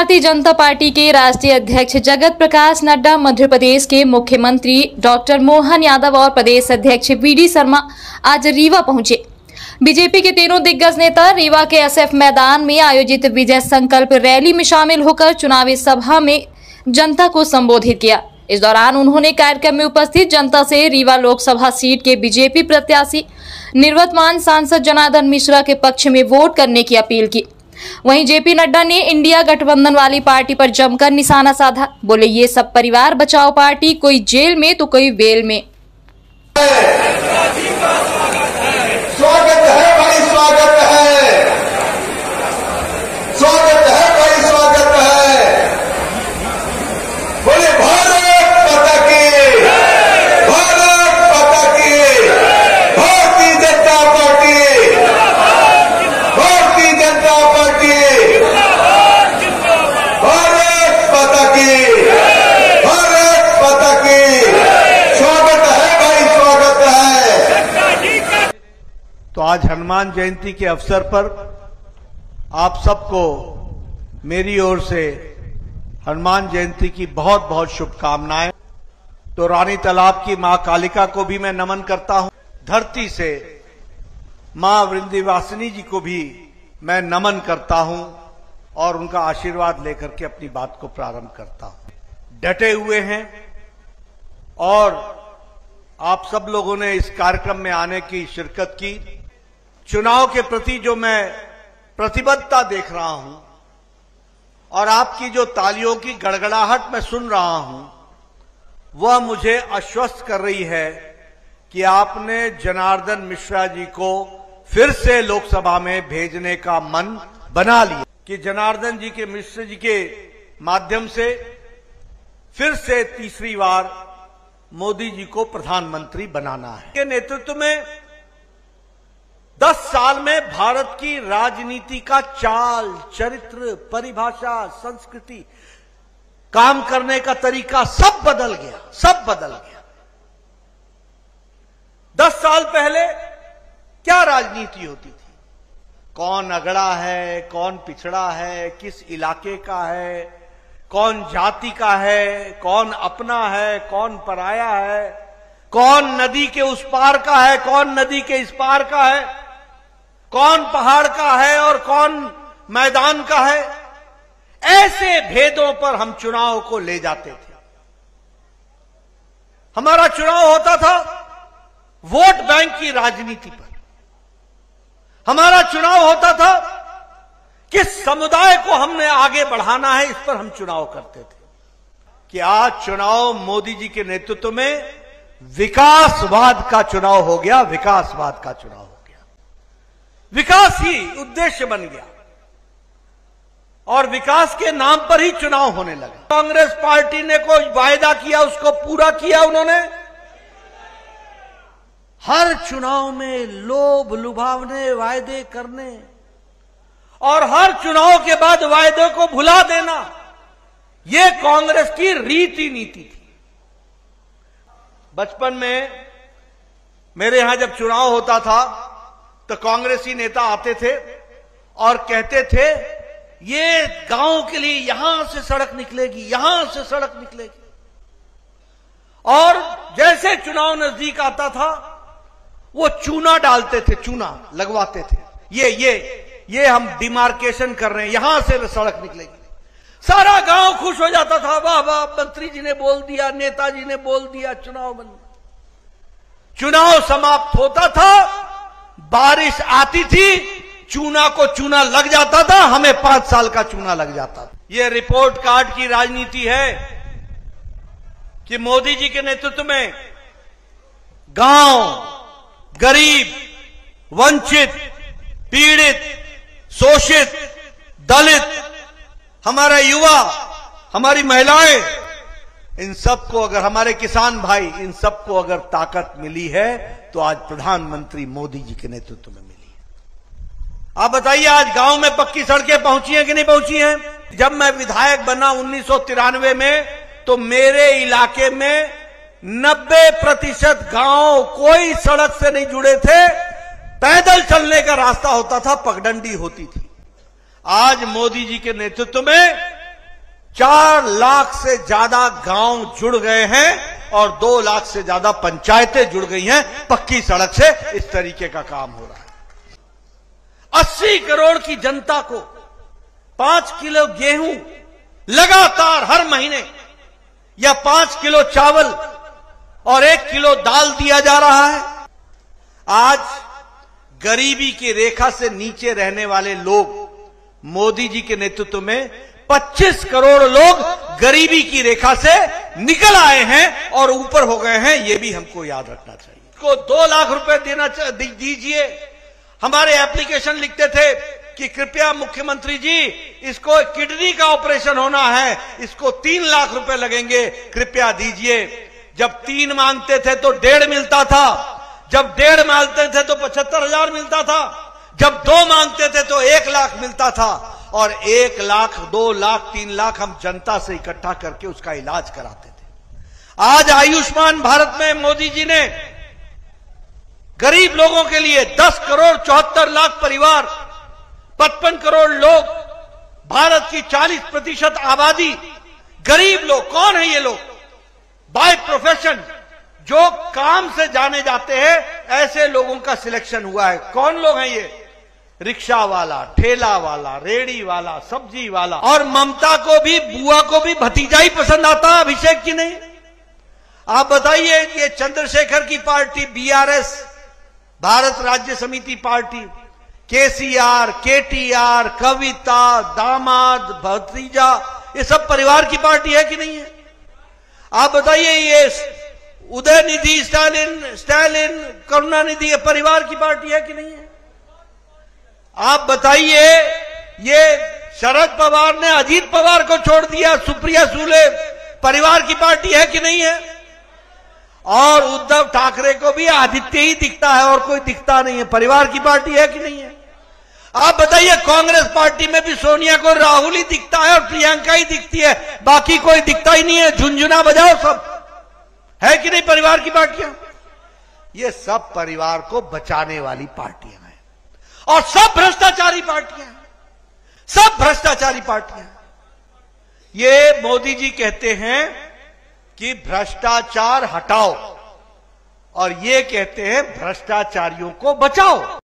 Bharatiya Janata party के राष्ट्रीय अध्यक्ष जगत प्रकाश नड्डा, मध्य प्रदेश के मुख्यमंत्री डॉक्टर मोहन यादव और प्रदेश अध्यक्ष वीडी शर्मा आज रीवा पहुंचे। बीजेपी के तीनों दिग्गज नेता रीवा के एसएफ मैदान में आयोजित विजय संकल्प रैली में शामिल होकर चुनावी सभा में जनता को संबोधित किया। इस दौरान उन्होंने कार्यक्रम में उपस्थित जनता से रीवा लोकसभा सीट के बीजेपी प्रत्याशी निवर्तमान सांसद जनार्दन मिश्रा के पक्ष में वोट करने की अपील की। वहीं जेपी नड्डा ने इंडिया गठबंधन वाली पार्टी पर जमकर निशाना साधा। बोले, ये सब परिवार बचाओ पार्टी, कोई जेल में तो कोई वेल में। स्वागत है भाई, स्वागत है, स्वागत है भाई, स्वागत है। बोले भारत माता की, भारत माता की, भारतीय जनता पार्टी, भारतीय जनता पार्टी, भारत माता की, भारत माता की। स्वागत है भाई, स्वागत है। तो आज हनुमान जयंती के अवसर पर आप सबको मेरी ओर से हनुमान जयंती की बहुत बहुत शुभकामनाएं। तो रानी तालाब की मां कालिका को भी मैं नमन करता हूं। धरती से मां विंध्यवासिनी जी को भी मैं नमन करता हूं और उनका आशीर्वाद लेकर के अपनी बात को प्रारंभ करता हूं। डटे हुए हैं और आप सब लोगों ने इस कार्यक्रम में आने की शिरकत की। चुनाव के प्रति जो मैं प्रतिबद्धता देख रहा हूं और आपकी जो तालियों की गड़गड़ाहट मैं सुन रहा हूं, वह मुझे आश्वस्त कर रही है कि आपने जनार्दन मिश्रा जी को फिर से लोकसभा में भेजने का मन बना लिया कि जनार्दन जी के मिश्रा जी के माध्यम से फिर से तीसरी बार मोदी जी को प्रधानमंत्री बनाना है। के नेतृत्व में 10 साल में भारत की राजनीति का चाल, चरित्र, परिभाषा, संस्कृति, काम करने का तरीका सब बदल गया, सब बदल गया। 10 साल पहले क्या राजनीति होती थी? कौन अगड़ा है, कौन पिछड़ा है, किस इलाके का है, कौन जाति का है, कौन अपना है, कौन पराया है, कौन नदी के उस पार का है, कौन नदी के इस पार का है, कौन पहाड़ का है और कौन मैदान का है। ऐसे भेदों पर हम चुनाव को ले जाते थे। हमारा चुनाव होता था वोट बैंक की राजनीति पर। हमारा चुनाव होता था किस समुदाय को हमने आगे बढ़ाना है, इस पर हम चुनाव करते थे। कि आज चुनाव मोदी जी के नेतृत्व में विकासवाद का चुनाव हो गया, विकासवाद का चुनाव हो गया। विकास ही उद्देश्य बन गया और विकास के नाम पर ही चुनाव होने लगा। कांग्रेस पार्टी ने कोई वायदा किया, उसको पूरा किया उन्होंने। हर चुनाव में लोभ लुभावने, वायदे करने और हर चुनाव के बाद वायदे को भुला देना, यह कांग्रेस की रीति नीति थी। बचपन में मेरे यहां जब चुनाव होता था तो कांग्रेसी नेता आते थे और कहते थे, ये गांव के लिए यहां से सड़क निकलेगी, यहां से सड़क निकलेगी। और जैसे चुनाव नजदीक आता था वो चूना डालते थे, चूना लगवाते थे। ये हम डिमार्केशन कर रहे हैं, यहां से सड़क निकलेगी। सारा गांव खुश हो जाता था, वाह वाह, मंत्री जी ने बोल दिया, नेताजी ने बोल दिया, चुनाव बन गया। चुनाव समाप्त होता था, बारिश आती थी, चूना को चूना लग जाता था, हमें 5 साल का चूना लग जाता था। यह रिपोर्ट कार्ड की राजनीति है कि मोदी जी के नेतृत्व में गांव, गरीब, वंचित, पीड़ित, शोषित, दलित, हमारा युवा, हमारी महिलाएं, इन सबको अगर, हमारे किसान भाई, इन सबको अगर ताकत मिली है तो आज प्रधानमंत्री मोदी जी के नेतृत्व में मिली है। आप बताइए, आज गांव में पक्की सड़कें पहुंची हैं कि नहीं पहुंची हैं? जब मैं विधायक बना 1993 में, तो मेरे इलाके में 90% गांव कोई सड़क से नहीं जुड़े थे, पैदल चलने का रास्ता होता था, पगडंडी होती थी। आज मोदी जी के नेतृत्व में 4 लाख से ज्यादा गांव जुड़ गए हैं और 2 लाख से ज्यादा पंचायतें जुड़ गई हैं पक्की सड़क से। इस तरीके का काम हो रहा है। 80 करोड़ की जनता को 5 किलो गेहूं लगातार हर महीने या 5 किलो चावल और 1 किलो दाल दिया जा रहा है। आज गरीबी की रेखा से नीचे रहने वाले लोग मोदी जी के नेतृत्व में 25 करोड़ लोग गरीबी की रेखा से निकल आए हैं और ऊपर हो गए हैं। यह भी हमको याद रखना चाहिए। को 2 लाख रुपए देना दीजिए। हमारे एप्लीकेशन लिखते थे कि कृपया मुख्यमंत्री जी, इसको किडनी का ऑपरेशन होना है, इसको 3 लाख रुपए लगेंगे, कृपया दीजिए। जब 3 मांगते थे तो 1.5 मिलता था, जब 1.5 मांगते थे तो 75,000 मिलता था, जब 2 मांगते थे तो 1 लाख मिलता था। और 1 लाख, 2 लाख, 3 लाख हम जनता से इकट्ठा करके उसका इलाज कराते थे। आज आयुष्मान भारत में मोदी जी ने गरीब लोगों के लिए 10 करोड़ 74 लाख परिवार, 55 करोड़ लोग, भारत की 40% आबादी गरीब लोग। कौन है ये लोग? बाय प्रोफेशन जो काम से जाने जाते हैं, ऐसे लोगों का सिलेक्शन हुआ है। कौन लोग हैं ये? रिक्शा वाला, ठेला वाला, रेड़ी वाला, सब्जी वाला। और ममता को भी, बुआ को भी भतीजा ही पसंद आता है, अभिषेक की नहीं। आप बताइए, ये चंद्रशेखर की पार्टी बीआरएस, भारत राज्य समिति पार्टी, केसीआर, केटीआर, कविता, दामाद, भतीजा, ये सब परिवार की पार्टी है कि नहीं है? आप बताइए, ये उदयनिधि, स्टालिन, करुणानिधि, ये परिवार की पार्टी है कि नहीं है? आप बताइए, ये शरद पवार ने अजीत पवार को छोड़ दिया, सुप्रिया सुले परिवार की पार्टी है कि नहीं है? और उद्धव ठाकरे को भी आदित्य ही दिखता है और कोई दिखता नहीं है, परिवार की पार्टी है कि नहीं है? आप बताइए, कांग्रेस पार्टी में भी सोनिया को राहुल ही दिखता है और प्रियंका ही दिखती है, बाकी कोई दिखता ही नहीं है। झुंझुना बजाओ सब, है कि नहीं परिवार की पार्टियां? ये सब परिवार को बचाने वाली पार्टियां हैं और सब भ्रष्टाचारी पार्टियां हैं, सब भ्रष्टाचारी पार्टियां हैं। ये मोदी जी कहते हैं कि भ्रष्टाचार हटाओ और ये कहते हैं भ्रष्टाचारियों को बचाओ।